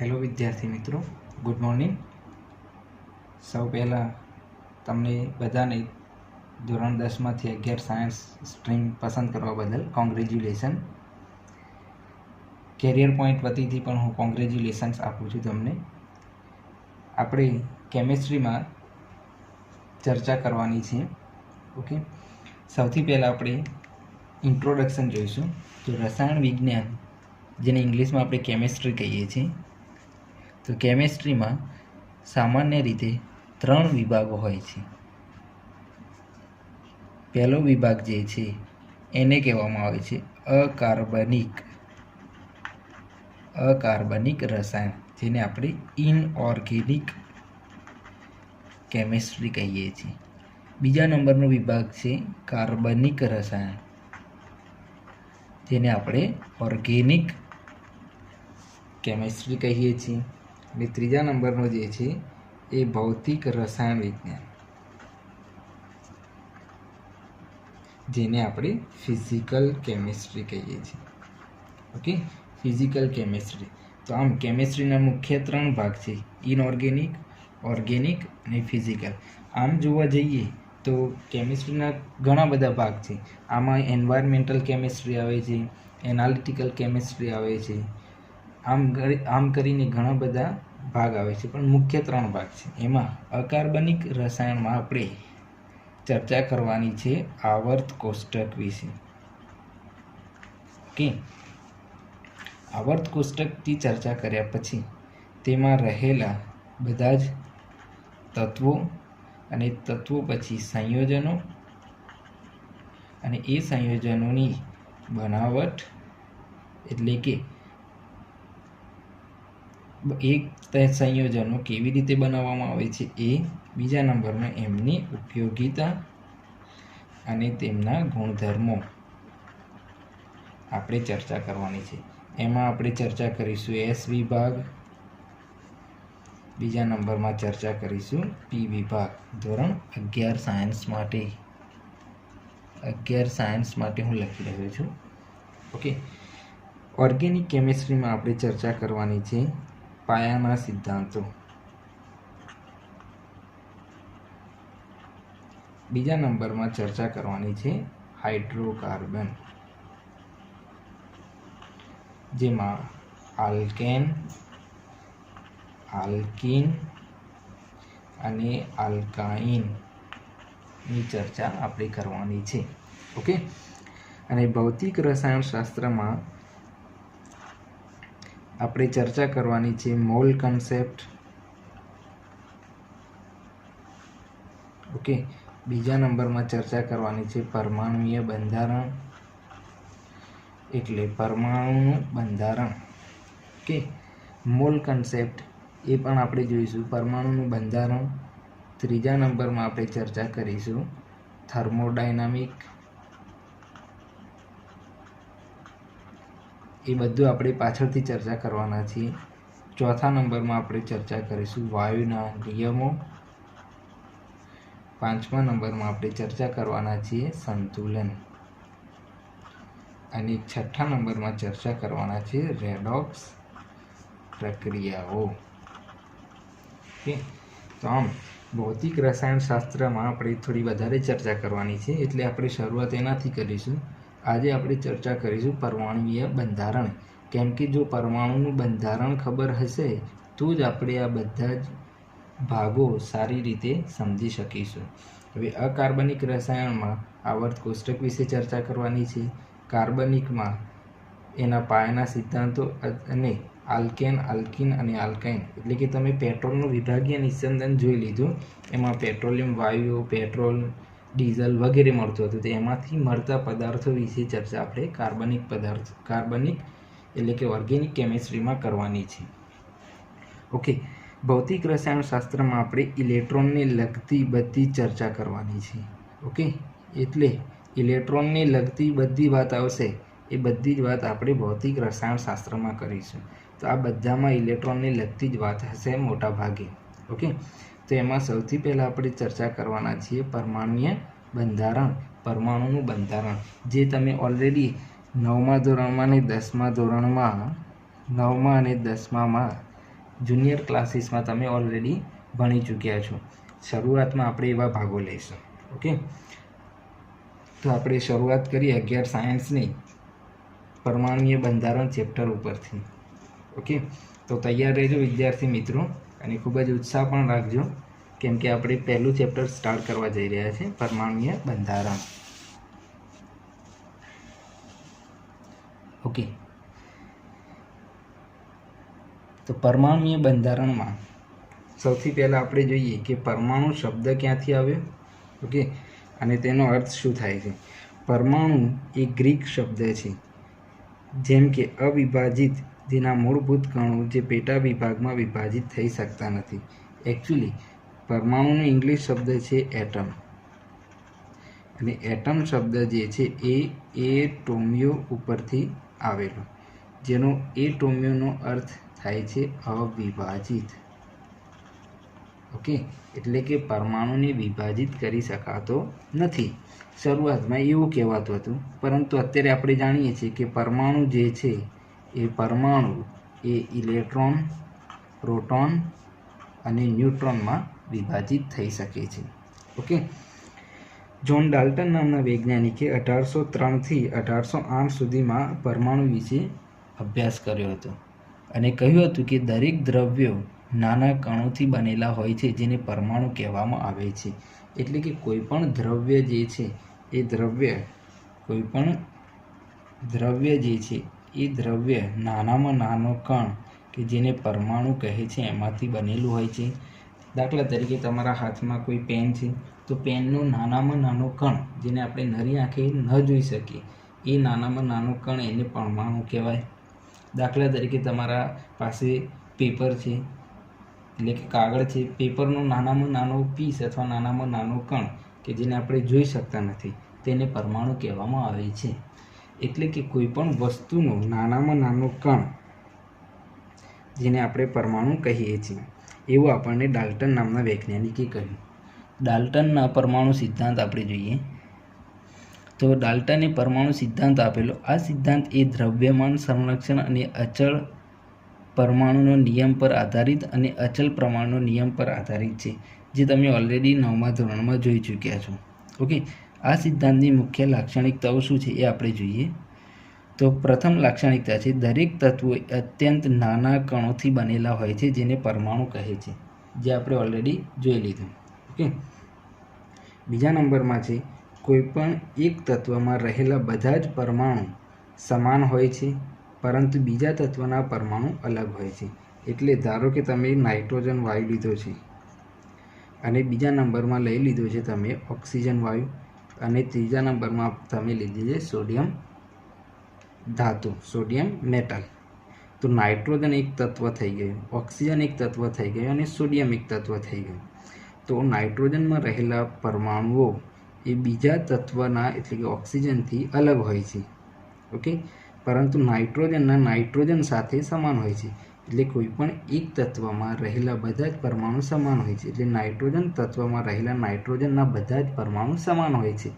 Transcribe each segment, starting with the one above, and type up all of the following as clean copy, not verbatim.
Hello विद्यार्थी मित्रों, good morning. सौ पहला तमने बधाने धोरण 10 में 11 सायन्स स्ट्रीम पसंद करवा बदल कोंग्रेच्युलेशन। कैरियर पॉइंट वतीथी पण हूँ कोंग्रेच्युलेशन्स आपू छूं तमने। आपणे केमिस्ट्री में चर्चा करवानी छे। ओके, सौथी पहला आपणे इंट्रोडक्शन जोईशुं। तो रसायण विज्ञान जेने इंग्लिश में आपणे केमिस्ट्री कहीए छीए, तो केमिस्ट्री में सामान्य रीते 3 विभागों होय छे। पहलो विभाग जे छे एने कहेवामां आवे छे अकार्बनिक रसायण, जेने आपणे इनऑर्गेनिक केमिस्ट्री कहीए छीए। बीजा नंबरनो विभाग छे कार्बनिक रसायण, जेने आपणे ऑर्गेनिक केमिस्ट्री कहीए छीए। અને ત્રીજા નંબરનો જે છે એ ભૌતિક રસાયણ વિજ્ઞાન, જેને આપણે ફિઝિકલ કેમિસ્ટ્રી કહીએ છીએ। Okay, physical chemistry. તો આમ કેમિસ્ટ્રીના મુખ્ય 3 ભાગ છે, ઇનઓર્ગેનિક, ઓર્ગેનિક અને ફિઝિકલ। આમ જોવા જઈએ તો કેમિસ્ટ્રીના ઘણા બધા ભાગ છે। આમાં એન્વાયરમેન્ટલ કેમિસ્ટ્રી આવે છે, એનાલિટિકલ કેમિસ્ટ્રી આવે છે, આમ કરીને ઘણા બધા ભાગ આવે છે, પણ મુખ્ય 3 ભાગ છે। એમાં અકાર્બનિક રસાયણમાં આપણે ચર્ચા કરવાની છે આવર્ત કોષ્ટક વિશે। ઓકે, આવર્ત કોષ્ટકથી ચર્ચા કર્યા પછી તેમાં રહેલા બધા જ તત્વો અને તત્વો પછી સંયોજનો અને એ સંયોજનોની બનાવટ, એટલે કે એક સંયોજનો કેવી રીતે બનાવવામાં આવે છે એ, બીજા નંબરમાં એમની ઉપયોગિતા અને તેમના ગુણધર્મો આપણે ચર્ચા કરવાની છે। એમાં આપણે ચર્ચા કરીશું એસ વિભાગ, બીજા નંબરમાં ચર્ચા કરીશું પી વિભાગ। ધોરણ 11 સાયન્સ માટે હું લખી રહ્યો છું। ઓકે, ઓર્ગેનિક કેમિસ્ટ્રીમાં આપણે ચર્ચા કરવાની છે પાયાના સિદ્ધાંતો। બીજા નંબરમાં ચર્ચા કરવાની છે હાઇડ્રોકાર્બન, જેમાં આલ્કેન, આલ્કીન અને આલ્કાઇનની ચર્ચા આપણે કરવાની છે। ઓકે, અને ભૌતિક રસાયણશાસ્ત્રમાં આપણે ચર્ચા કરવાની છે મોલ કન્સેપ્ટ। ઓકે, બીજા નંબરમાં ચર્ચા કરવાની છે પરમાણુય બંધારણ, એટલે પરમાણુનું બંધારણ। ઓકે, મોલ કન્સેપ્ટ એ પણ આપણે જોઈશું, પરમાણુનું બંધારણ। ત્રીજા નંબરમાં આપણે ચર્ચા કરીશું થર્મોડાયનામિક, એ બધું આપણે પાછળથી ચર્ચા કરવાના છીએ। ચોથા નંબરમાં આપણે ચર્ચા કરીશું વાયુના નિયમો। પાંચમા નંબરમાં આપણે ચર્ચા કરવાના છીએ સંતુલન, અને છઠ્ઠા નંબરમાં ચર્ચા કરવાના છે રેડોક્સ પ્રક્રિયાઓ। ઓકે, તો આમ ભૌતિક રસાયણશાસ્ત્રમાં આપણે થોડી વધારે ચર્ચા કરવાની છે, એટલે આપણે શરૂઆત એનાથી કરીશું। આજે આપણે ચર્ચા કરીશું પરમાણુય બંધારણ, કેમ કે જો પરમાણુનું બંધારણ ખબર હશે તો જ આપણે આ બધા જ ભાગો સારી રીતે સમજી શકીશું। હવે અકાર્બનિક રસાયણમાં આવર્ત કોષ્ટક વિશે ચર્ચા કરવાની છે, કાર્બનિકમાં એના પાયાના સિદ્ધાંતો અને આલ્કેન, આલ્કીન અને આલ્કાઇન, એટલે કે તમે પેટ્રોલનું વિભાગીય નિસ્યંદન જોઈ લીધું, એમાં પેટ્રોલિયમ વાયુઓ, પેટ્રોલ, ડીઝલ વગેરે મળતું હતું, તો એમાંથી મળતા પદાર્થો વિશે ચર્ચા આપણે કાર્બનિક એટલે કે ઓર્ગેનિક કેમિસ્ટ્રીમાં કરવાની છે। ઓકે, ભૌતિક રસાયણશાસ્ત્રમાં આપણે ઇલેક્ટ્રોનને લગતી બધી ચર્ચા કરવાની છે। ઓકે, એટલે ઇલેક્ટ્રોનને લગતી બધી વાત આવશે, એ બધી જ વાત આપણે ભૌતિક રસાયણશાસ્ત્રમાં કરીશું। તો આ બધામાં ઇલેક્ટ્રોનને લગતી જ વાત હશે મોટા ભાગે। ઓકે, તો એમાં સૌથી પહેલાં આપણે ચર્ચા કરવાના છીએ પરમાણુય બંધારણ, પરમાણુનું બંધારણ, જે તમે ઓલરેડી 9મા ધોરણમાં અને 10મા ધોરણમાં 9મા અને 10મામાં જુનિયર ક્લાસીસમાં તમે ઓલરેડી ભણી ચૂક્યા છો. શરૂઆતમાં આપણે એવા ભાગો લઈશું. ઓકે, તો આપણે શરૂઆત કરીએ 11 સાયન્સની પરમાણુય બંધારણ ચેપ્ટર ઉપરથી. ઓકે, તો તૈયાર રહેજો વિદ્યાર્થી મિત્રો, અને ખૂબ જ ઉત્સાહ પણ રાખજો, કેમ કે આપણે પહેલું ચેપ્ટર સ્ટાર્ટ કરવા જઈ રહ્યા છીએ, પરમાણુય બંધારણ. ઓકે, તો પરમાણુય બંધારણમાં સૌથી પહેલાં આપણે જોઈએ કે પરમાણુ શબ્દ ક્યાંથી આવ્યો. ઓકે, અને તેનો અર્થ શું થાય છે. પરમાણુ એ ગ્રીક શબ્દ છે, જેમ કે અવિભાજિત, જેના મૂળભૂત કણો જે પેટા વિભાગમાં વિભાજિત થઈ શકતા નથી. એકચ્યુઅલી પરમાણુનો ઇંગ્લિશ શબ્દ છે એટમ, અને એટમ શબ્દ જે છે એ એટોમિયો ઉપરથી આવેલો, જેનો એટોમિયોનો અર્થ થાય છે અવિભાજિત. ઓકે, એટલે કે પરમાણુને વિભાજિત કરી શકાતો નથી. શરૂઆતમાં એવું કહેવાતું હતું, પરંતુ અત્યારે આપણે જાણીએ છીએ કે પરમાણુ જે છે એ ઇલેક્ટ્રોન, પ્રોટોન અને ન્યુટ્રોનમાં વિભાજિત થઈ શકે છે. ઓકે, જ્હોન ડાલ્ટન નામના વૈજ્ઞાનિકે 1803થી 1808 સુધીમાં પરમાણુ વિશે અભ્યાસ કર્યો હતો, અને કહ્યું હતું કે દરેક દ્રવ્યો નાના કણોથી બનેલા હોય છે, જેને પરમાણુ કહેવામાં આવે છે. એટલે કે કોઈ પણ દ્રવ્ય જે છે એ દ્રવ્ય નાનામાં નાનો કણ કે જેને પરમાણુ કહે છે એમાંથી બનેલું હોય છે. દાખલા તરીકે તમારા હાથમાં કોઈ પેન છે, તો પેનનો નાનામાં નાનો કણ, જેને આપણે નરી આંખે ન જોઈ શકીએ, એ નાનામાં નાનો કણ એને પરમાણુ કહેવાય. દાખલા તરીકે તમારા પાસે પેપર છે, એટલે કે કાગળ છે, પેપરનો નાનામાં નાનો પીસ અથવા નાનામાં નાનો કણ કે જેને આપણે જોઈ શકતા નથી, તેને પરમાણુ કહેવામાં આવે છે. એટલે કે કોઈ પણ વસ્તુનો નાનામાં નાનો કણ, જેને આપણે પરમાણુ કહીએ છીએ, એવું આપણને ડાલ્ટન નામના વૈજ્ઞાનિકે કહ્યું. ડાલ્ટનના પરમાણુ સિદ્ધાંત આપણે જોઈએ તો ડાલ્ટને પરમાણુ સિદ્ધાંત આપેલો. આ સિદ્ધાંત એ દ્રવ્યમાન સંરક્ષણ અને અચળ પરમાણુનો નિયમ પર આધારિત અને અચલ પરમાણુનો નિયમ પર આધારિત છે, જે તમે ઓલરેડી 9મા ધોરણમાં જોઈ ચૂક્યા છો. ઓકે, આ સિદ્ધાંતની મુખ્ય લાક્ષણિકતાઓ શું છે એ આપણે જોઈએ. તો પ્રથમ લાક્ષણિકતા છે દરેક તત્વો અત્યંત નાના કણોથી બનેલા હોય છે, જેને પરમાણુ કહે છે, જે આપણે ઓલરેડી જોઈ લીધું. ઓકે, બીજા નંબરમાં છે કોઈપણ એક તત્વમાં રહેલા બધા જ પરમાણુ સમાન હોય છે, પરંતુ બીજા તત્વના પરમાણુ અલગ હોય છે. એટલે ધારો કે તમે નાઇટ્રોજન વાયુ લીધો છે, અને બીજા નંબરમાં લઈ લીધો છે તમે ઓક્સિજન વાયુ, અને ત્રીજા નંબરમાં તમે લીધી છે સોડિયમ ધાતુ, સોડિયમ મેટલ. તો નાઇટ્રોજન એક તત્વ થઈ ગયું, ઓક્સિજન એક તત્વ થઈ ગયું, અને સોડિયમ એક તત્વ થઈ ગયું. તો નાઇટ્રોજનમાં રહેલા પરમાણુઓ એ બીજા તત્વના એટલે કે ઓક્સિજનથી અલગ હોય છે. ઓકે, પરંતુ નાઇટ્રોજન સાથે સમાન હોય છે. એટલે કોઈ પણ એક તત્વમાં રહેલા બધા જ પરમાણુ સમાન હોય છે. એટલે નાઇટ્રોજન તત્વમાં રહેલા નાઇટ્રોજનના બધા જ પરમાણુ સમાન હોય છે,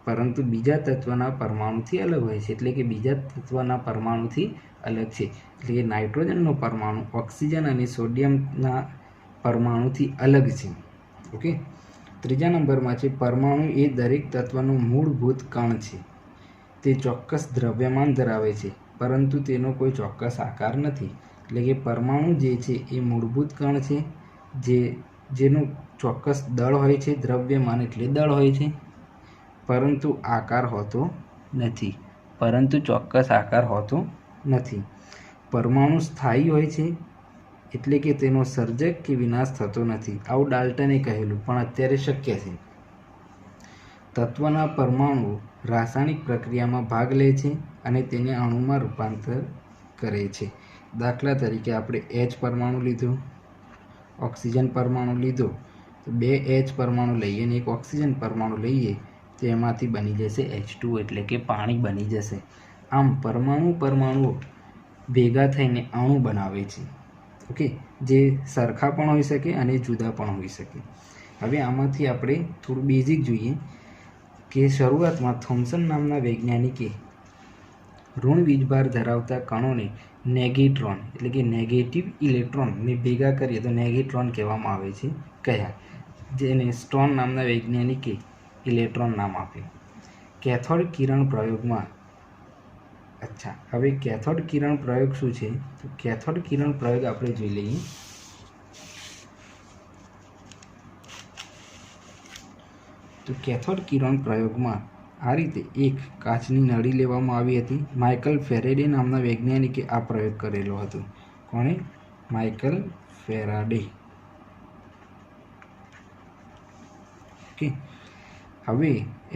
પરંતુ બીજા તત્વના પરમાણુથી અલગ હોય છે. એટલે કે બીજા તત્વના પરમાણુથી અલગ છે. એટલે કે નાઇટ્રોજનનો પરમાણુ ઓક્સિજન અને સોડિયમના પરમાણુથી અલગ છે. ઓકે, ત્રીજા નંબરમાં છે પરમાણુ એ દરેક તત્વનો મૂળભૂત કણ છે. તે ચોક્કસ દ્રવ્યમાન ધરાવે છે, પરંતુ તેનો કોઈ ચોક્કસ આકાર નથી. એટલે કે પરમાણુ જે છે એ મૂળભૂત કણ છે, જેનું ચોક્કસ દળ હોય છે, દ્રવ્યમાન એટલે દળ હોય છે, પરંતુ આકાર હોતો નથી, ચોક્કસ આકાર હોતો નથી. પરમાણુ સ્થાયી હોય છે, એટલે કે તેનો સર્જક કે વિનાશ થતો નથી. આવું ડાલ્ટને કહેલું, પણ અત્યારે શક્ય છે. તત્વના પરમાણુઓ રાસાયણિક પ્રક્રિયામાં ભાગ લે છે અને તેને અણુમાં રૂપાંતર કરે છે. દાખલા તરીકે આપણે H પરમાણુ લીધો, ઓક્સિજન પરમાણુ લીધો, તો 2 H પરમાણુ લઈએ અને 1 ઓક્સિજન પરમાણુ લઈએ, તો એમાંથી બની જશે H2, એટલે કે પાણી બની જશે. આમ પરમાણુઓ ભેગા થઈને અણુ બનાવે છે. ઓકે, જે સરખા પણ હોઈ શકે અને જુદા પણ હોઈ શકે. હવે આમાંથી આપણે થોડું બેઝિક જોઈએ કે શરૂઆતમાં થોમ્સન નામના વૈજ્ઞાનિકે ઋણ વીજભાર ધરાવતા કણોને નેગેટ્રોન એટલે કે નેગેટિવ ઇલેક્ટ્રોનને ભેગા કરીએ તો નેગેટ્રોન કહેવામાં આવે છે. કયા? જેને સ્ટોન નામના વૈજ્ઞાનિકે ઇલેક્ટ્રોન નામ આપ્યું. કેથોડ કિરણ પ્રયોગમાં હવે કેથોડ કિરણ પ્રયોગ શું છે? તો કેથોડ કિરણ પ્રયોગ આપણે જોઈ લઈએ. તો કેથોડ કિરણ પ્રયોગમાં આ રીતે એક કાચની નળી લેવામાં આવી હતી. માઇકલ ફેરેડે નામના વૈજ્ઞાનિકે આ પ્રયોગ કરેલો હતો. કોણે? Michael Faraday. ઓકે, હવે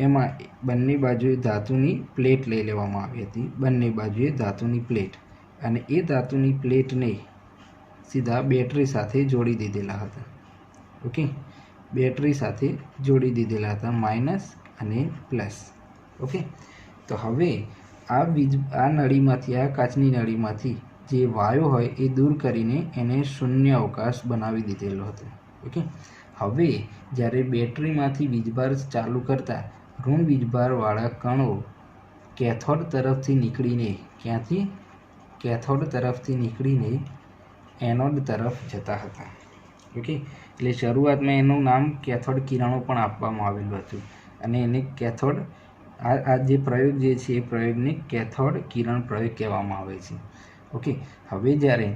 એમાં બંને બાજુએ ધાતુની પ્લેટ લઈ લેવામાં આવી હતી. બંને બાજુએ ધાતુની પ્લેટ, અને એ ધાતુની પ્લેટને સીધા બેટરી સાથે જોડી દીધેલા હતા. ઓકે, બેટરી સાથે જોડી દીધેલા હતા, માઇનસ અને પ્લસ. ઓકે, તો હવે આ નળીમાંથી, આ કાચની નળીમાંથી જે વાયુ હોય એ દૂર કરીને એને શૂન્ય અવકાશ બનાવી દીધેલો હતો. ઓકે, હવે જ્યારે બેટરીમાંથી વીજભાર ચાલુ કરતા ઋણ વીજભારવાળા કણો કેથોડ તરફથી નીકળીને, ક્યાંથી? કેથોડ તરફથી નીકળીને એનોડ તરફ જતા હતા. ઓકે, એટલે શરૂઆતમાં એનું નામ કેથોડ કિરણો પણ આપવામાં આવેલું હતું, અને એને કેથોડ, આ જે પ્રયોગ જે છે એ પ્રયોગને કેથોડ કિરણ પ્રયોગ કહેવામાં આવે છે. ઓકે, હવે જ્યારે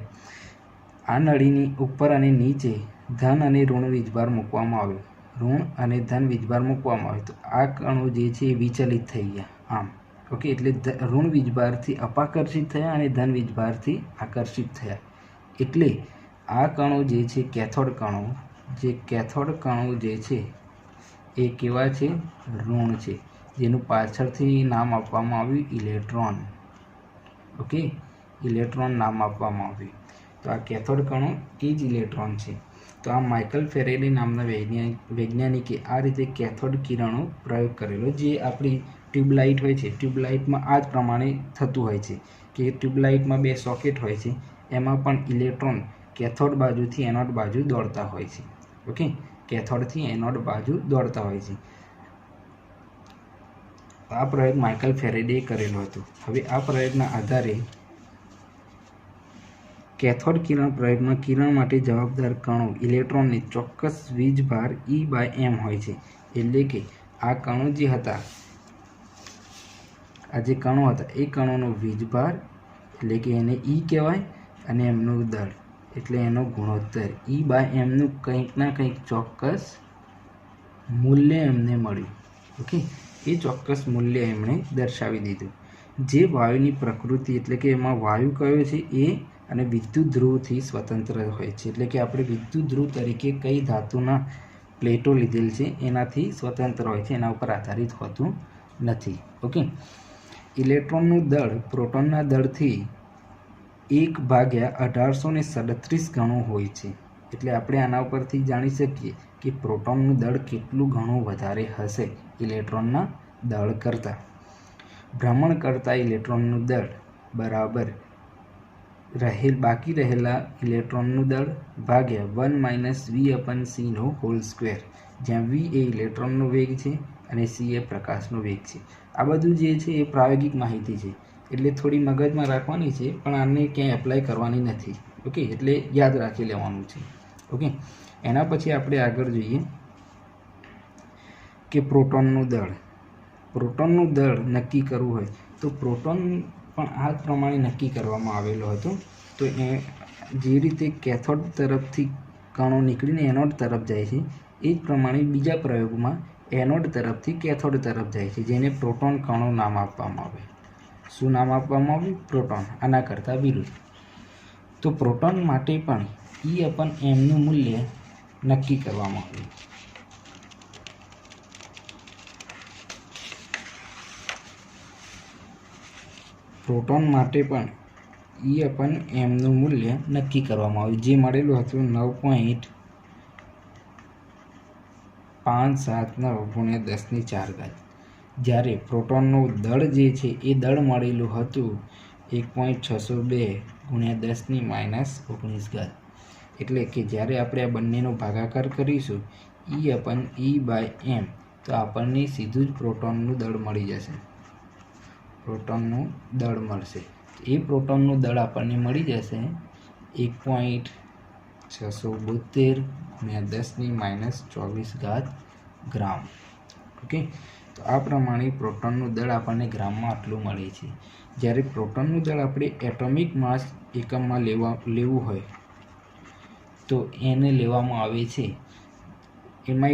આ નળીની ઉપર અને નીચે ધન અને ઋણ વીજભાર મૂકવામાં આવ્યો, ઋણ અને ધન વીજભાર મૂકવામાં આવ્યો, તો આ કણો જે છે એ વિચલિત થઈ ગયા આમ. ઓકે, એટલે ઋણ વીજભારથી અપાકર્ષિત થયા અને ધન વીજભારથી આકર્ષિત થયા. એટલે આ કણો જે છે કેથોડ કણો, જે કેથોડ કણો જે છે એ કેવા છે? ઋણ છે, જેનું પાછળથી નામ આપવામાં આવ્યું ઇલેક્ટ્રોન. ઓકે, ઇલેક્ટ્રોન નામ આપવામાં આવ્યું. તો આ કેથોડ કણો એ જ ઇલેક્ટ્રોન છે. તો આ માઇકલ ફેરેડે નામના વૈજ્ઞાનિકે આ રીતે કેથોડ કિરણો પ્રયોગ કરેલો. જે આપણી ટ્યુબલાઇટ હોય છે, ટ્યુબલાઇટમાં આ જ પ્રમાણે થતું હોય છે કે ટ્યુબલાઇટમાં 2 સોકેટ હોય છે, એમાં પણ ઇલેક્ટ્રોન કેથોડ બાજુથી એનોડ બાજુ દોડતા હોય છે. ઓકે, કેથોડથી એનોડ બાજુ દોડતા હોય છે. આ પ્રયોગ માઇકલ ફેરેડે કરેલો હતો. હવે આ પ્રયોગના આધારે કેથોડ કિરણ પ્રયોગમાં કિરણ માટે જવાબદાર કણો ઇલેક્ટ્રોનને ચોક્કસ વીજભાર E/m હોય છે. એટલે કે આ કણો જે હતા, આ જે કણો હતા એ કણોનો વીજભાર એટલે કે એને E કહેવાય, અને એમનું દળ એટલે એનો ગુણોત્તર E/mનું કંઈક ના કંઈક ચોક્કસ મૂલ્ય એમને મળ્યું. ઓકે, એ ચોક્કસ મૂલ્ય એમણે દર્શાવી દીધું. જે વાયુની પ્રકૃતિ એટલે કે એમાં વાયુ કયો છે એ અને વિદ્યુત ધ્રુવથી સ્વતંત્ર હોય છે. એટલે કે આપણે વિદ્યુત ધ્રુવ તરીકે કઈ ધાતુના પ્લેટો લીધેલ છે એનાથી સ્વતંત્ર હોય છે, એના ઉપર આધારિત હોતું નથી. ઓકે, ઇલેક્ટ્રોનનું દળ પ્રોટોનના દળથી 1/1837 ગણું હોય છે. એટલે આપણે આના ઉપરથી જાણી શકીએ કે પ્રોટોનનું દળ કેટલું ઘણું વધારે હશે ઇલેક્ટ્રોનના દળ કરતાં. ભ્રમણ કરતા ઇલેક્ટ્રોનનું દળ બરાબર બાકી રહેલા ઇલેક્ટ્રોનનું દળ ભાગ્યા 1 - v/c², જ્યાં v એ ઇલેક્ટ્રોનનો વેગ છે અને c એ પ્રકાશનો વેગ છે. આ બધું જે છે એ પ્રાયોગિક માહિતી છે, એટલે થોડી મગજમાં રાખવાની છે, પણ આને ક્યાંય એપ્લાય કરવાની નથી. ઓકે, એટલે યાદ રાખી લેવાનું છે. ઓકે, એના પછી આપણે આગળ જોઈએ કે પ્રોટોનનું દળ. પ્રોટોનનું દળ નક્કી કરવું હોય તો પ્રોટોન પણ આ પ્રમાણે નક્કી કરવામાં આવેલો હતો. તો એ જે રીતે કેથોડ તરફથી કણો નીકળીને એનોડ તરફ જાય છે, એ જ પ્રમાણે બીજા પ્રયોગમાં એનોડ તરફથી કેથોડ તરફ જાય છે, જેને પ્રોટોન કણો નામ આપવામાં આવે. શું નામ આપવામાં આવ્યું? પ્રોટોન. આના કરતાં વિરુદ્ધ. તો પ્રોટોન માટે પણ E/mનું મૂલ્ય નક્કી કરવામાં આવ્યું. પ્રોટોન માટે પણ E/mનું મૂલ્ય નક્કી કરવામાં આવ્યું, જે મળેલું હતું 9.579 × 10⁴. જ્યારે પ્રોટોનનું દળ જે છે એ દળ મળેલું હતું 1.602 × 10⁻−19. એટલે કે જ્યારે આપણે આ બંનેનો ભાગાકાર કરીશું E/m તો આપણને સીધું જ પ્રોટોનનું દળ મળી જશે. પ્રોટોનનું દળ મળશે. એ પ્રોટોનનું દળ આપણને મળી જશે 1.672 × 10⁻²4 ગ્રામ. ઓકે, તો આ પ્રમાણે પ્રોટોનનું દળ આપણને ગ્રામમાં આટલું મળે છે. જ્યારે પ્રોટોનનું દળ આપણે એટોમિક માસ એકમમાં લેવું હોય તો એને લેવામાં આવે છે, એમાં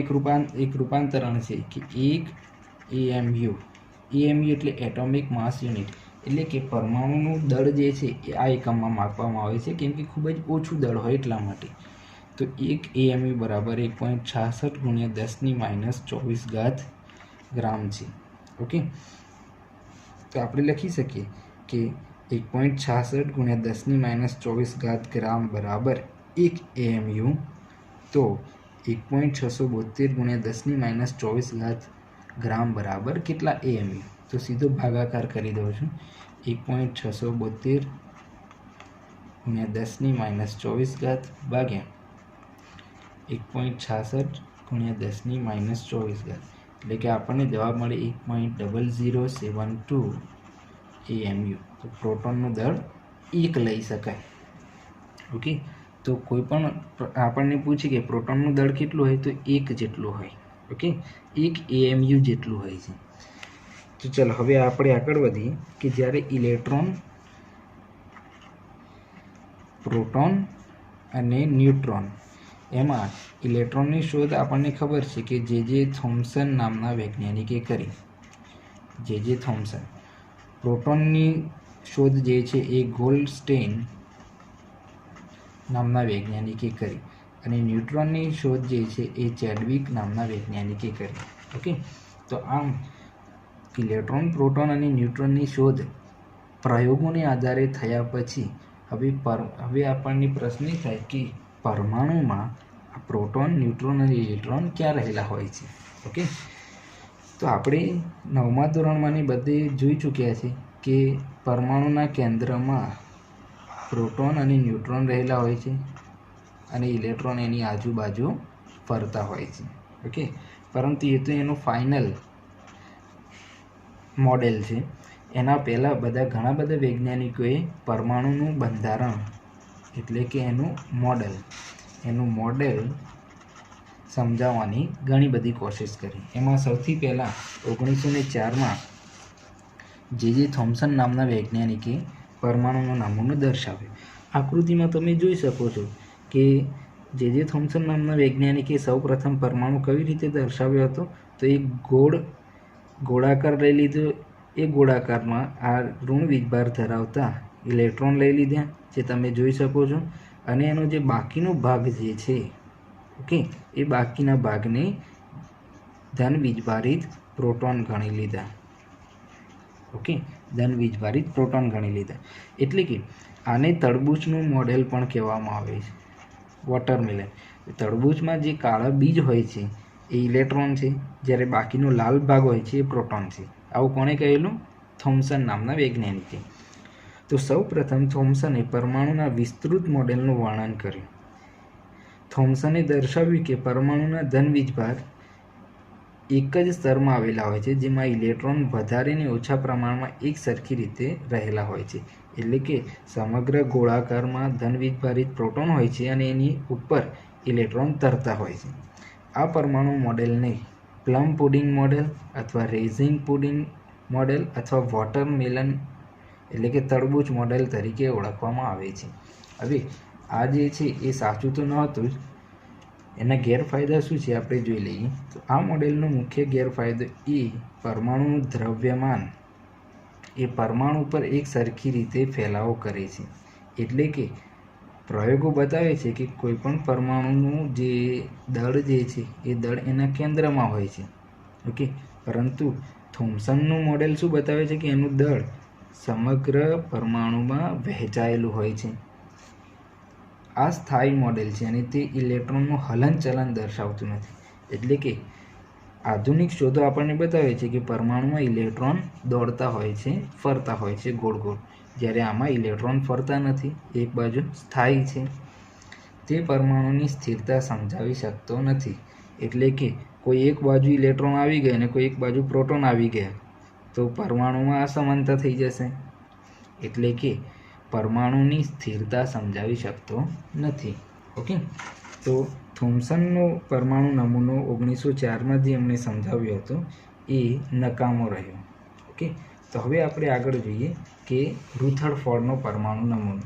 એક રૂપાંતરણ છે કે 1 AMU. AMU એટલે એટોમિક માસ યુનિટ, એટલે કે પરમાણુનું દળ જે છે એ આ એકમમાં માપવામાં આવે છે, કેમ કે ખૂબ જ ઓછું દળ હોય એટલા માટે. તો 1 AMU બરાબર 1.66 × 10⁻²4 ગ્રામ છે. ઓકે, તો આપણે લખી શકીએ કે 1.66 × 10⁻²4 ગ્રામ બરાબર 1 AMU. તો 1.672 × 10⁻²4 ગ્રામ બરાબર કેટલા AMU? તો સીધો ભાગાકાર કરી દઉં છું. 1.672 × 10⁻² ભાગ્યા 1.66 × 10⁻²4, એટલે કે આપણને જવાબ મળે 1.0072 AMU. તો પ્રોટોનનું દળ 1 લઈ શકાય. ઓકે, તો કોઈ પણ આપણને પૂછે કે પ્રોટોનનું દળ કેટલું હોય, તો 1 જેટલું હોય. ઓકે, 1 AMU જેટલું હોય છે. તો ચાલો હવે આપણે આગળ વધીએ કે જ્યારે ઇલેક્ટ્રોન, પ્રોટોન અને ન્યુટ્રોન, એમાં ઇલેક્ટ્રોનની શોધ આપણને ખબર છે કે જે થોમ્સન નામના વૈજ્ઞાનિકે કરી. જે થોમ્સન. પ્રોટોનની શોધ જે છે એ ગોલ્ડસ્ટેઇન નામના વૈજ્ઞાનિકે કરી, અને ન્યુટ્રોનની શોધ જે છે એ ચેડવિક નામના વૈજ્ઞાનિકે કરી. ઓકે, તો આમ ઇલેક્ટ્રોન, પ્રોટોન અને ન્યુટ્રોનની શોધ પ્રયોગોને આધારે થયા પછી હવે આપણને પ્રશ્ન થાય કે પરમાણુમાં પ્રોટોન, ન્યુટ્રોન અને ઇલેક્ટ્રોન ક્યાં રહેલા હોય છે. ઓકે, તો આપણે 9મા ધોરણમાં બધે જોઈ ચૂક્યા છે કે પરમાણુના કેન્દ્રમાં પ્રોટોન અને ન્યુટ્રોન રહેલા હોય છે અને ઇલેક્ટ્રોન એની આજુબાજુ ફરતા હોય છે. ઓકે, પરંતુ એ તો એનું ફાઇનલ મોડેલ છે. એના પહેલાં ઘણા બધા વૈજ્ઞાનિકોએ પરમાણુનું બંધારણ, એટલે કે એનું મોડેલ સમજાવવાની ઘણી બધી કોશિશ કરી. એમાં સૌથી પહેલાં 1904માં જે થોમ્સન નામના વૈજ્ઞાનિકે પરમાણુનો નમૂનો દર્શાવ્યો. આકૃતિમાં તમે જોઈ શકો છો કે જે થોમ્સન નામના વૈજ્ઞાનિકે સૌપ્રથમ પરમાણુ કેવી રીતે દર્શાવ્યો હતો. તો એક ગોળાકાર લઈ લીધો. એ ગોળાકારમાં આ ઋણ વીજભાર ધરાવતા ઇલેક્ટ્રોન લઈ લીધા, જે તમે જોઈ શકો છો, અને એનો જે બાકીનો ભાગ જે છે, ઓકે, એ બાકીના ભાગને ધન વીજભારિત પ્રોટોન ગણી લીધા. ઓકે, ધન વીજભારિત પ્રોટોન ગણી લીધા. એટલે કે આને તરબૂચનું મોડેલ પણ કહેવામાં આવે છે, વોટરમેલન. તરબૂચમાં જે કાળા બીજ હોય છે એ ઇલેક્ટ્રોન છે, જ્યારે બાકીનો લાલ ભાગ હોય છે એ પ્રોટોન છે. આવું કોણે કહેલું? થોમ્સન નામના વૈજ્ઞાનિકે. તો સૌ પ્રથમ થોમ્સને પરમાણુના વિસ્તૃત મોડેલનું વર્ણન કર્યું. થોમ્સને દર્શાવ્યું કે પરમાણુના ધન વીજભાર એક જ સ્તરમાં આવેલા હોય છે, જેમાં ઇલેક્ટ્રોન વધારે ને ઓછા પ્રમાણમાં એક સરખી રીતે રહેલા હોય છે. એટલે કે સમગ્ર ગોળાકારમાં ધન વીજભારિત પ્રોટોન હોય છે અને એની ઉપર ઇલેક્ટ્રોન તરતા હોય છે. આ પરમાણુ મોડેલને પ્લમ પુડિંગ મોડેલ અથવા રેઝિન પુડિંગ મોડેલ અથવા વોટરમેલન એટલે કે તરબૂચ મોડેલ તરીકે ઓળખવામાં આવે છે. હવે આ જે છે એ સાચું તો નહોતું જ. એના ગેરફાયદા શું છે આપણે જોઈ લઈએ. તો આ મોડેલનો મુખ્ય ગેરફાયદો એ પરમાણુનું દ્રવ્યમાન એ પરમાણુ પર એક સરખી રીતે ફેલાવો કરે છે. એટલે કે પ્રયોગો બતાવે છે કે કોઈપણ પરમાણુનું જે દળ જે છે એ દળ એના કેન્દ્રમાં હોય છે. ઓકે, પરંતુ થોમ્સનનું મોડેલ શું બતાવે છે કે એનું દળ સમગ્ર પરમાણુમાં વહેંચાયેલું હોય છે. આ સ્થાયી મોડેલ છે અને તે ઇલેક્ટ્રોનનું હલનચલન દર્શાવતું નથી. એટલે કે આધુનિક શોધો આપણને બતાવે છે કે પરમાણુમાં ઇલેક્ટ્રોન દોડતા હોય છે, ફરતા હોય છે ગોળ ગોળ, જ્યારે આમાં ઇલેક્ટ્રોન ફરતા નથી, એક બાજુ સ્થાયી છે. તે પરમાણુની સ્થિરતા સમજાવી શકતો નથી. એટલે કે કોઈ એક બાજુ ઇલેક્ટ્રોન આવી ગયા અને કોઈ એક બાજુ પ્રોટોન આવી ગયા તો પરમાણુમાં અસમાનતા થઈ જશે, એટલે કે પરમાણુની સ્થિરતા સમજાવી શકતો નથી. ઓકે, તો થોમ્સનનો પરમાણુ નમૂનો 1904માં જે એમણે સમજાવ્યો હતો એ નકામો રહ્યો. ઓકે, તો હવે આપણે આગળ જોઈએ કે રુથરફોર્ડનો પરમાણુ નમૂનો.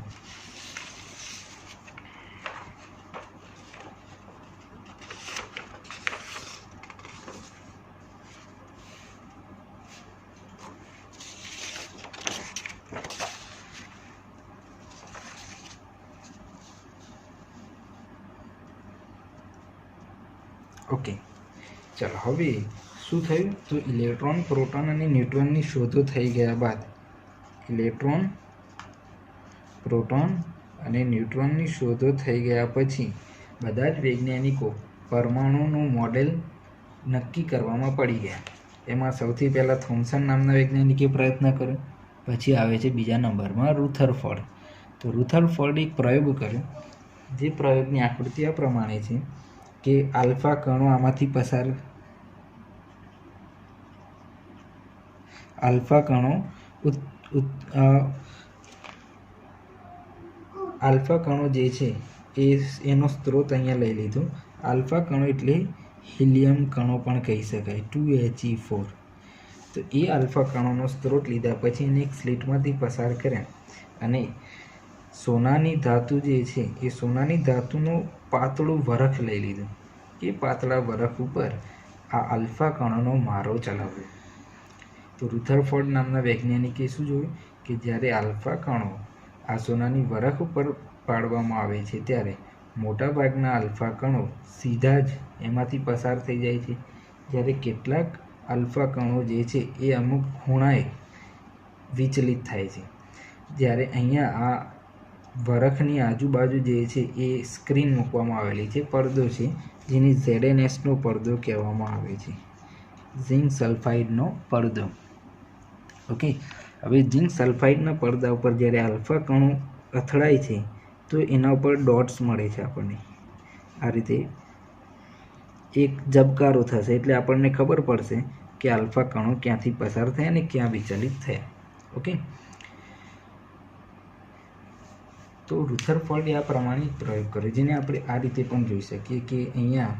ઓકે, ચાલો હવે શું થયું? તો ઇલેક્ટ્રોન, પ્રોટોન અને ન્યુટ્રોનની શોધો થઈ ગયા બાદ ઇલેક્ટ્રોન, પ્રોટોન અને ન્યુટ્રોનની શોધો થઈ ગયા પછી બધા જ વૈજ્ઞાનિકો પરમાણુનું મોડેલ નક્કી કરવામાં પડી ગયા. એમાં સૌથી પહેલાં થોમ્સન નામના વૈજ્ઞાનિકે પ્રયત્ન કર્યો, પછી આવે છે બીજા નંબરમાં રુથરફોર્ડ. તો રુથરફોર્ડે એક પ્રયોગ કર્યો, જે પ્રયોગની આકૃતિ આ પ્રમાણે છે કે આલ્ફા કણો આમાંથી પસાર આલ્ફા કણો જે છે એનો સ્ત્રોત અહીંયા લઈ લીધો. આલ્ફા કણો એટલે હિલિયમ કણો પણ કહી શકાય, 2He4. તો એ આલ્ફા કણોનો સ્ત્રોત લીધા પછી એને એક સ્લીટમાંથી પસાર કર્યા અને સોનાની ધાતુ જે છે એ સોનાની ધાતુનું પાતળું વરખ લઈ લીધું. એ પાતળા વરખ ઉપર આ આલ્ફા કણોનો મારો ચલાવ્યો. તો રુથરફોર્ડ નામના વૈજ્ઞાનિકે શું જોયું કે જ્યારે આલ્ફા કણો આ સોનાની વરખ ઉપર પાડવામાં આવે છે ત્યારે મોટાભાગના આલ્ફા કણો સીધા જ એમાંથી પસાર થઈ જાય છે, જ્યારે કેટલાક આલ્ફા કણો જે છે એ અમુક ખૂણાએ વિચલિત થાય છે. જ્યારે અહીંયા આ વરખની આજુબાજુ જે છે એ સ્ક્રીન મૂકવામાં આવેલી છે, પડદો છે, જેને ZnSનો પડદો કહેવામાં આવે છે, ઝિંક સલ્ફાઇડનો પડદો. ઓકે, હવે ઝિંક સલ્ફાઇડના પડદા ઉપર જ્યારે આલ્ફા કણો અથડાય છે તો એના ઉપર ડોટ્સ મળે છે આપણને. આ રીતે એક ઝબકારો થશે એટલે આપણને ખબર પડશે કે આલ્ફા કણો ક્યાંથી પસાર થયા અને ક્યાં વિચલિત થયા. ઓકે, તો રુથરફોર્ડે આ પ્રમાણે પ્રયોગ કર્યો, જેને આપણે આ રીતે પણ જોઈ શકીએ કે અહીંયા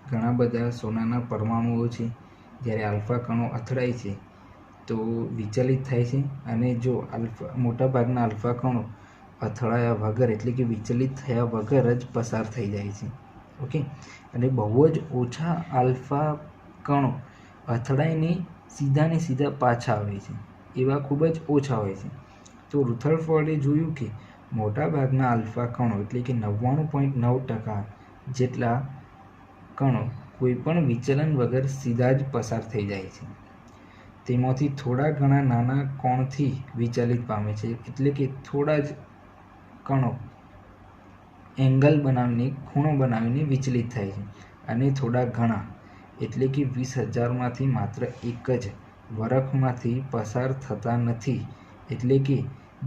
ઘણા બધા સોનાના પરમાણુઓ છે. જ્યારે આલ્ફા કણો અથડાય છે તો વિચલિત થાય છે, અને જો મોટાભાગના આલ્ફા કણો અથડાયા વગર એટલે કે વિચલિત થયા વગર જ પસાર થઈ જાય છે. ઓકે, અને બહુ જ ઓછા આલ્ફા કણો અથડાઈને સીધા પાછા આવે છે, એવા ખૂબ જ ઓછા હોય છે. તો રુથરફોર્ડે જોયું કે મોટાભાગના આલ્ફા કણો એટલે કે 99.9% જેટલા કણો કોઈપણ વિચલન વગર સીધા જ પસાર થઈ જાય છે. તેમાંથી થોડા ઘણા નાના કોણથી વિચલિત પામે છે, એટલે કે થોડા જ કણો એંગલ બનાવીને, ખૂણો બનાવીને વિચલિત થાય છે, અને થોડા ઘણા એટલે કે 20,000માંથી માત્ર એક જ વરખમાંથી પસાર થતા નથી, એટલે કે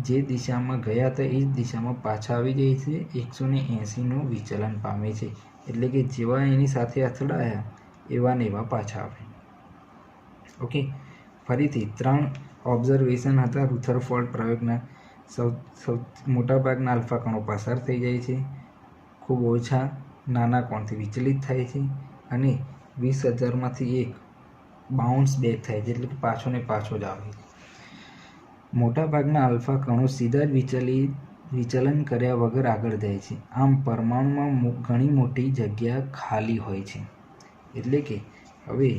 જે દિશામાં ગયા હતા એ જ દિશામાં પાછા આવી જાય છે, 180નું વિચલન પામે છે, એટલે કે જેવા એની સાથે અથડાયા એવા ને એવા પાછા આવે. ઓકે, ફરીથી 3 ઓબ્ઝર્વેશન હતા રુથરફોર્ડ પ્રયોગના. મોટાભાગના આલ્ફા કણો પસાર થઈ જાય છે, ખૂબ ઓછા નાના કોણથી વિચલિત થાય છે, અને 20,000માંથી એક બાઉન્સ બેક થાય છે, એટલે કે પાછો ને પાછો જ આવે છે. મોટાભાગના આલ્ફા કણો સીધા જ વિચલન કર્યા વગર આગળ જાય છે. આમ પરમાણુમાં ઘણી મોટી જગ્યા ખાલી હોય છે. એટલે કે હવે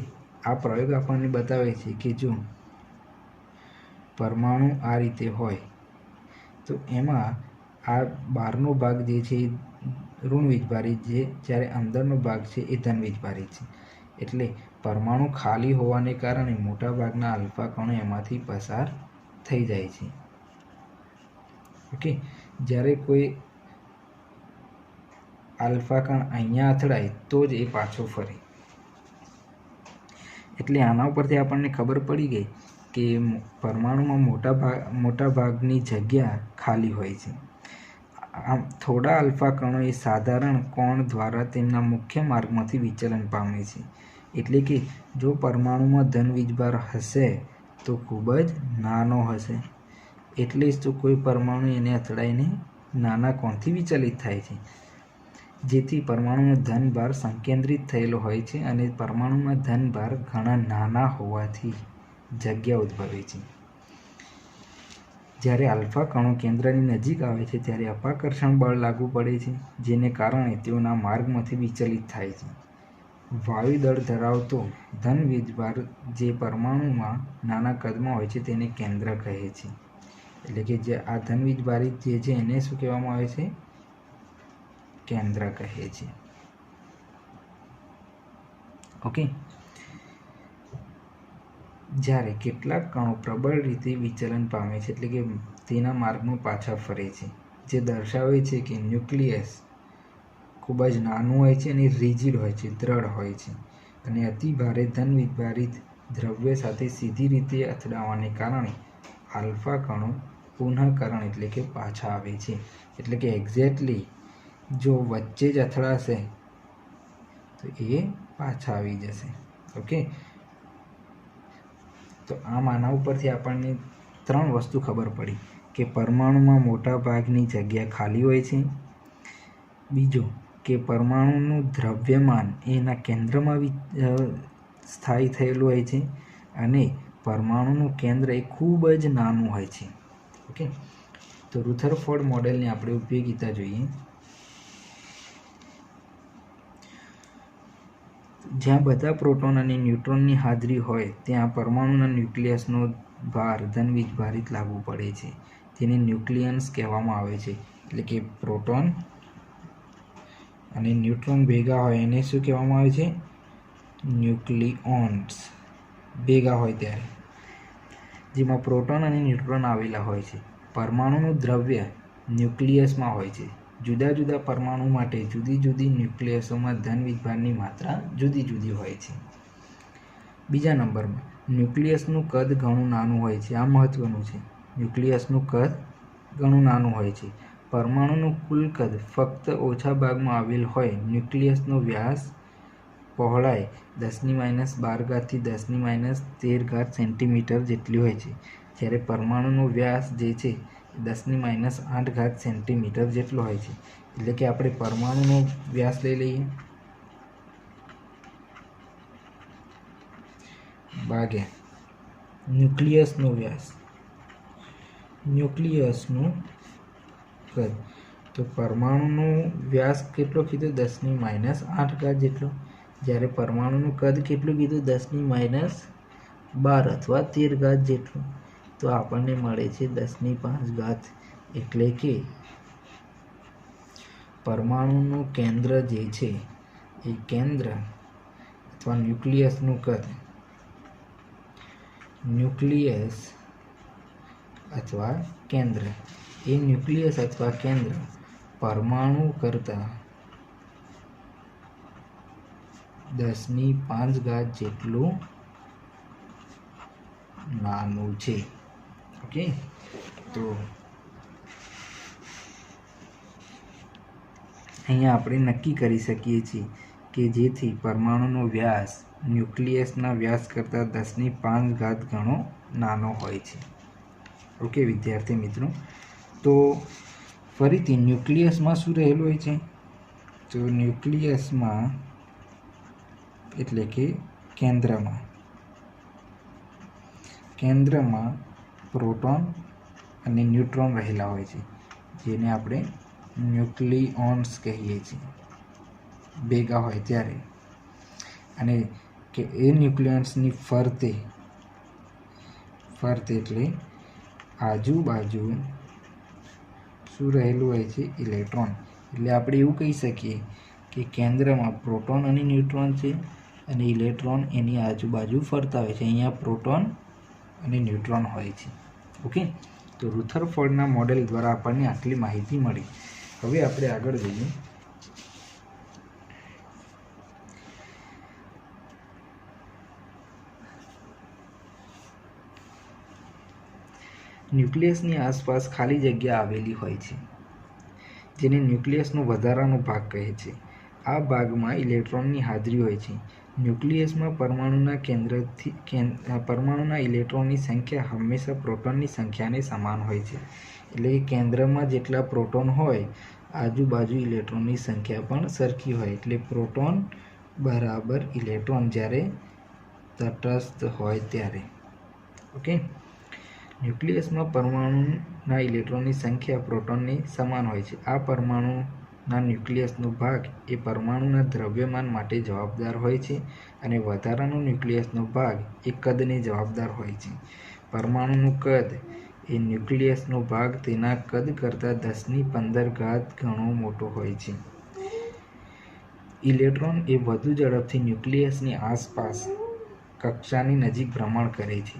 આ પ્રયોગ આપણને બતાવે છે કે જો પરમાણુ આ રીતે હોય તો એમાં આ બહારનો ભાગ જે છે એ ઋણ વીજભારિત છે, જ્યારે અંદરનો ભાગ છે એ ધન વીજભારિત છે. એટલે પરમાણુ ખાલી હોવાને કારણે મોટાભાગના આલ્ફા કણો એમાંથી પસાર થઈ જાય છે. ઓકે, જ્યારે કોઈ આલ્ફા કણ અહીંયા અથડાય તો જ એ પાછો ફરે. એટલે આના ઉપરથી આપણને ખબર પડી ગઈ કે પરમાણુમાં મોટા ભાગની જગ્યા ખાલી હોય છે. આમ થોડા આલ્ફા કણો એ સાધારણ કોણ દ્વારા તેમના મુખ્ય માર્ગમાંથી વિચલન પામે છે. એટલે કે જો પરમાણુમાં ધન વીજભાર હશે તો ખૂબ જ નાનો હશે. એટલે જ તો કોઈ પરમાણુ એને અથડાઈને નાના કોણથી વિચલિત થાય છે, જેથી પરમાણુનો ધનભાર સંકેન્દ્રિત થયેલો હોય છે અને પરમાણુમાં ધનભાર ઘણા નાના હોવાથી જગ્યા ઉદ્ભવે છે. જ્યારે આલ્ફા કણો કેન્દ્રની નજીક આવે છે ત્યારે અપાકર્ષણ બળ લાગુ પડે છે, જેને કારણે તેઓના માર્ગમાંથી વિચલિત થાય છે. વાયુદળ ધરાવતો ધન વીજભાર જે પરમાણુમાં નાના કદમાં હોય છે તેને કેન્દ્ર કહે છે. એટલે કે જે આ ધન વીજભારિત જે છે એને શું કહેવામાં આવે છે? કેન્દ્ર કહે છે. ઓકે. જ્યારે કેટલાક કણો પ્રબળ રીતે વિચલન પામે છે, એટલે કે તેના માર્ગમાં પાછા ફરે છે, જે દર્શાવે છે કે ન્યુક્લિયસ ખૂબ જ નાનું હોય છે અને રિજિડ હોય છે, દ્રઢ હોય છે, અને અતિભારે ધન વીજભારિત દ્રવ્ય સાથે સીધી રીતે અથડાવાને કારણે આલ્ફા કણો પુનઃકરણ એટલે કે પાછા આવે છે. એટલે કે એક્ઝેક્ટલી જો વચ્ચે જ અથડાશે તો એ પાછા આવી જશે. ઓકે. તો આના ઉપરથી આપણને 3 વસ્તુ ખબર પડી કે પરમાણુમાં મોટા ભાગની જગ્યા ખાલી હોય છે. બીજો કે પરમાણુનું દ્રવ્યમાન એના કેન્દ્રમાં સ્થાયી થયેલું હોય છે અને પરમાણુનું કેન્દ્ર એ ખૂબ જ નાનું હોય છે. ઓકે. તો રુથરફોર્ડ મોડેલની આપણે ઉપયોગિતા જોઈએ. જ્યાં બધા પ્રોટોન અને ન્યુટ્રોનની હાજરી હોય ત્યાં પરમાણુના ન્યુક્લિયસનો ભાર ધન વીજભારિત લાગુ પડે છે. તેને ન્યુક્લિયન્સ કહેવામાં આવે છે. એટલે કે પ્રોટોન અને ન્યુટ્રોન ભેગા હોય એને શું કહેવામાં આવે છે? ન્યુક્લિઓન્સ. ભેગા હોય ત્યારે જેમાં પ્રોટોન અને ન્યુટ્રોન આવેલા હોય છે. પરમાણુનું દ્રવ્ય ન્યુક્લિયસમાં હોય છે. જુદા જુદા પરમાણુ માટે જુદી જુદી ન્યુક્લિયસોમાં ધન વીજભારની માત્રા જુદી જુદી હોય છે. બીજા નંબરમાં ન્યુક્લિયસનું કદ ઘણું નાનું હોય છે. આ મહત્વનું છે. ન્યુક્લિયસનું કદ ઘણું નાનું હોય છે. પરમાણુનું કુલ કદ ફક્ત ઓછા ભાગમાં આવેલ હોય. ન્યુક્લિયસનો વ્યાસ પહોળાઈ 10⁻12 થી 10⁻13 સેન્ટીમીટર જેટલી હોય છે, જ્યારે પરમાણુનો વ્યાસ જે છે 10⁻8 સેન્ટીમીટર જેટલો હોય છે. એટલે કે આપણે પરમાણુનો વ્યાસ લઈ લઈએ ભાગ્યા ન્યુક્લિયસનો વ્યાસ, ન્યુક્લિયસનું કદ. તો પરમાણુનો વ્યાસ કેટલો કીધો? 10⁻8 જેટલો, જ્યારે પરમાણુનું કદ કેટલું કીધું? 10⁻12 અથવા 13 જેટલું. તો આપણને મળે છે 10⁵. એટલે કે પરમાણુનું કેન્દ્ર જે છે એ કેન્દ્ર અથવા ન્યુક્લિયસનું કદ, ન્યુક્લિયસ અથવા કેન્દ્ર, એ ન્યુક્લિયસ અથવા કેન્દ્ર પરમાણુ કરતાં 10⁵ જેટલું નાનું છે. ઓકે. તો અહીંયા આપણે નક્કી કરી શકીએ છીએ કે જેથી પરમાણુનો વ્યાસ ન્યુક્લિયસના વ્યાસ કરતાં 10⁵ ગણો નાનો હોય છે. ઓકે વિદ્યાર્થી મિત્રો. તો ફરીથી ન્યુક્લિયસમાં શું રહેલું હોય છે? તો ન્યુક્લિયસમાં એટલે કે કેન્દ્રમાં પ્રોટોન અને ન્યુટ્રોન રહેલા હોય છે, જેને આપણે ન્યુક્લિઓન્સ કહીએ છીએ, ભેગા હોય ત્યારે. અને કે એ ન્યુક્લિયન્સની ફરતે એટલે આજુબાજુ શું રહેલું હોય છે? ઇલેક્ટ્રોન. એટલે આપણે એવું કહી શકીએ કે કેન્દ્રમાં પ્રોટોન અને ન્યુટ્રોન છે અને ઇલેક્ટ્રોન એની આજુબાજુ ફરતા હોય છે. અહીંયા પ્રોટોન અને ન્યુટ્રોન હોય છે. ઓકે. તો રુથરફોર્ડના મોડેલ દ્વારા આપણને આટલી માહિતી મળી. હવે આપણે આગળ જઈએ. ન્યુક્લિયસની આસપાસ ખાલી જગ્યા આવેલી હોય છે, જેને ન્યુક્લિયસનો વધારાનો ભાગ કહે છે. આ ભાગમાં ઇલેક્ટ્રોનની હાજરી હોય છે. ન્યુક્લિયસમાં પરમાણુના ઇલેક્ટ્રોનની સંખ્યા હંમેશા પ્રોટોનની સંખ્યાને સમાન હોય છે. એટલે કે કેન્દ્રમાં જેટલા પ્રોટોન હોય આજુબાજુ ઇલેક્ટ્રોનની સંખ્યા પણ સરખી હોય. એટલે પ્રોટોન બરાબર ઇલેક્ટ્રોન જ્યારે તટસ્થ હોય ત્યારે. ઓકે, ન્યુક્લિયસમાં પરમાણુના ઇલેક્ટ્રોનની સંખ્યા પ્રોટોનની સમાન હોય છે. આ પરમાણુના ન્યુક્લિયસનો ભાગ એ પરમાણુના દ્રવ્યમાન માટે જવાબદાર હોય છે અને વધારાનો ન્યુક્લિયસનો ભાગ એ કદને જવાબદાર હોય છે. પરમાણુનું કદ એ ન્યુક્લિયસનો ભાગ તેના કદ કરતાં 10⁻15 ગણો મોટો હોય છે. ઇલેક્ટ્રોન એ વધુ ઝડપથી ન્યુક્લિયસની આસપાસ કક્ષાની નજીક ભ્રમણ કરે છે.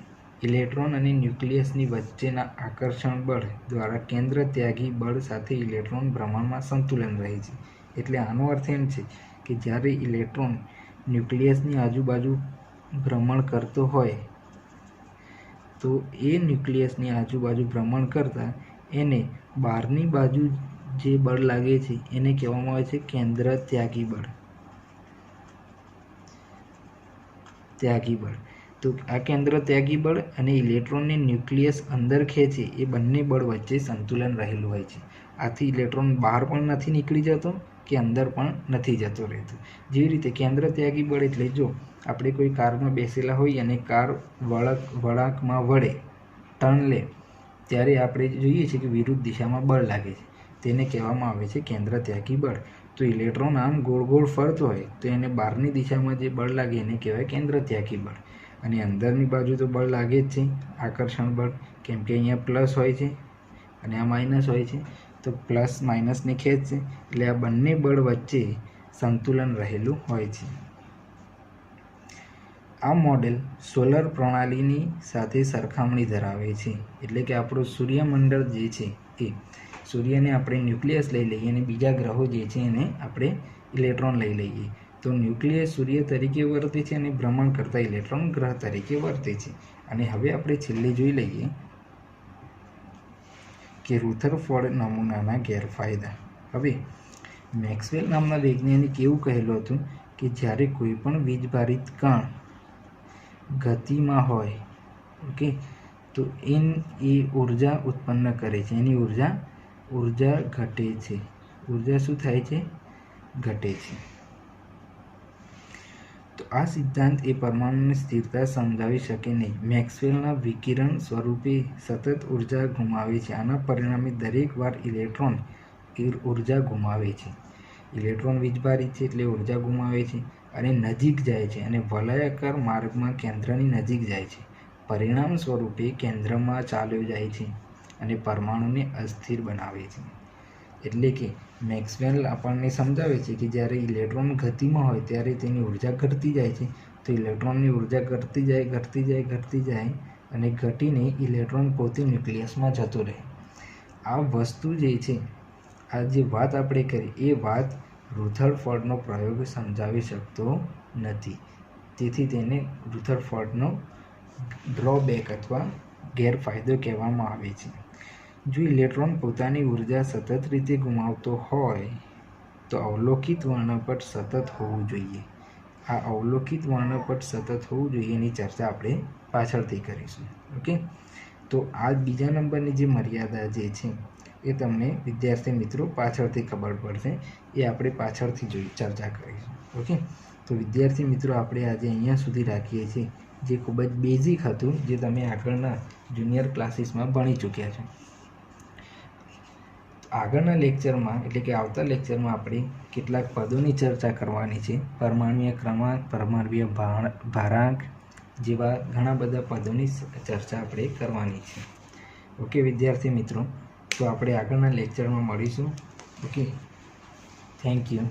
ઇલેક્ટ્રોન અને ન્યુક્લિયસની વચ્ચેના આકર્ષણ બળ દ્વારા કેન્દ્ર ત્યાગી બળ સાથે ઇલેક્ટ્રોન ભ્રમણમાં સંતુલન રહે છે. એટલે આનો અર્થ એમ છે કે જ્યારે ઇલેક્ટ્રોન ન્યુક્લિયસની આજુબાજુ ભ્રમણ કરતો હોય તો એ ન્યુક્લિયસની આજુબાજુ ભ્રમણ કરતાં એને બહારની બાજુ જે બળ લાગે છે એને કહેવામાં આવે છે કેન્દ્ર ત્યાગી બળ. તો આ કેન્દ્ર ત્યાગી બળ અને ઇલેક્ટ્રોનને ન્યુક્લિયસ અંદર ખેંચે એ બંને બળ વચ્ચે સંતુલન રહેલું હોય છે. આથી ઇલેક્ટ્રોન બહાર પણ નથી નીકળી જતો કે અંદર પણ નથી જતો રહેતો. જેવી રીતે કેન્દ્ર ત્યાગી બળ એટલે જો આપણે કોઈ કારમાં બેસેલા હોઈએ અને કાર વળાંકમાં વળે, ટર્ન લે, ત્યારે આપણે જોઈએ છીએ કે વિરુદ્ધ દિશામાં બળ લાગે છે. તેને કહેવામાં આવે છે કેન્દ્ર ત્યાગી બળ. તો ઇલેક્ટ્રોન આમ ગોળ ગોળ ફરતો હોય તો એને બહારની દિશામાં જે બળ લાગે એને કહેવાય કેન્દ્ર ત્યાગી બળ. અને અંદરની બાજુ તો બળ લાગે જ છે, આકર્ષણ બળ, કેમ કે અહીંયા પ્લસ હોય છે અને આ માઇનસ હોય છે. તો પ્લસ માઇનસને ખેંચશે એટલે આ બંને બળ વચ્ચે સંતુલન રહેલું હોય છે. આ મોડેલ સોલર પ્રણાલીની સાથે સરખામણી ધરાવે છે. એટલે કે આપણું સૂર્યમંડળ જે છે એ સૂર્યને આપણે ન્યુક્લિયસ લઈ લઈએ અને બીજા ગ્રહો જે છે એને આપણે ઇલેક્ટ્રોન લઈ લઈએ. તો ન્યુક્લિયસ સૂર્ય તરીકે વર્તે છે અને ભ્રમણ કરતા ઇલેક્ટ્રોન ગ્રહ તરીકે વર્તે છે. અને હવે આપણે છેલ્લે જોઈ લઈએ કે રુથરફોર્ડ નમૂનાના ગેરફાયદા. હવે મેક્સવેલ નામના વૈજ્ઞાનિક એવું કહેલું હતું કે જ્યારે કોઈ પણ વીજભારિત કણ ગતિમાં હોય, ઓકે, તો એ ઉર્જા ઉત્પન્ન કરે છે. એની ઉર્જા ઘટે છે. ઉર્જા શું થાય છે? ઘટે છે. તો આ સિદ્ધાંત એ પરમાણુની સ્થિરતા સમજાવી શકે નહીં. મેક્સવેલના વિકિરણ સ્વરૂપે સતત ઉર્જા ગુમાવે છે. આના પરિણામે દરેક વાર ઇલેક્ટ્રોન ઉર્જા ગુમાવે છે. ઇલેક્ટ્રોન વીજભારિત છે એટલે ઉર્જા ગુમાવે છે અને નજીક જાય છે અને વલયાકાર માર્ગમાં કેન્દ્રની નજીક જાય છે. પરિણામ સ્વરૂપે કેન્દ્રમાં ચાલ્યો જાય છે અને પરમાણુને અસ્થિર બનાવે છે. એટલે કે મેક્સવેલ આપણને સમજાવે છે કે જ્યારે ઇલેક્ટ્રોન ગતિમાં હોય ત્યારે તેની ઉર્જા ઘટતી જાય છે. તો ઇલેક્ટ્રોનની ઉર્જા ઘટતી જાય અને ઘટીને ઇલેક્ટ્રોન પોતે ન્યુક્લિયસમાં જતો રહે. આ વસ્તુ જે છે, આ જે વાત આપણે કરી એ વાત રુથરફોર્ડનો પ્રયોગ સમજાવી શકતો નથી. તેથી તેને રુથરફોર્ડનો ડ્રોબેક અથવા ગેરફાયદો કહેવામાં આવે છે. જો ઇલેક્ટ્રોન પોતાની ઉર્જા સતત રીતે ગુમાવતો હોય તો અવલોકિત વર્ણપટ સતત હોવું જોઈએ. આ અવલોકિત વર્ણપટ સતત હોવું જોઈએ એની ચર્ચા આપણે પાછળથી કરીશું. ઓકે, તો આ બીજા નંબરની જે મર્યાદા જે છે એ તમને વિદ્યાર્થી મિત્રો પાછળથી ખબર પડશે. એ આપણે પાછળથી ચર્ચા કરીશું. ઓકે, તો વિદ્યાર્થી મિત્રો આપણે આજે અહીંયા સુધી રાખીએ છીએ. જે ખૂબ જ બેઝિક હતું, જે તમે આગળના જુનિયર ક્લાસીસમાં ભણી ચૂક્યા છો. આગળના લેક્ચરમાં એટલે કે આવતા લેક્ચરમાં આપણે કેટલાક પદોની ચર્ચા કરવાની છે. પરમાણ્વીય ક્રમાંક, પરમાણ્વીય ભારાંક જેવા ઘણા બધા પદોની ચર્ચા આપણે કરવાની છે. ઓકે વિદ્યાર્થી મિત્રો, તો આપણે આગળના લેક્ચરમાં મળીશું. Okay, thank you.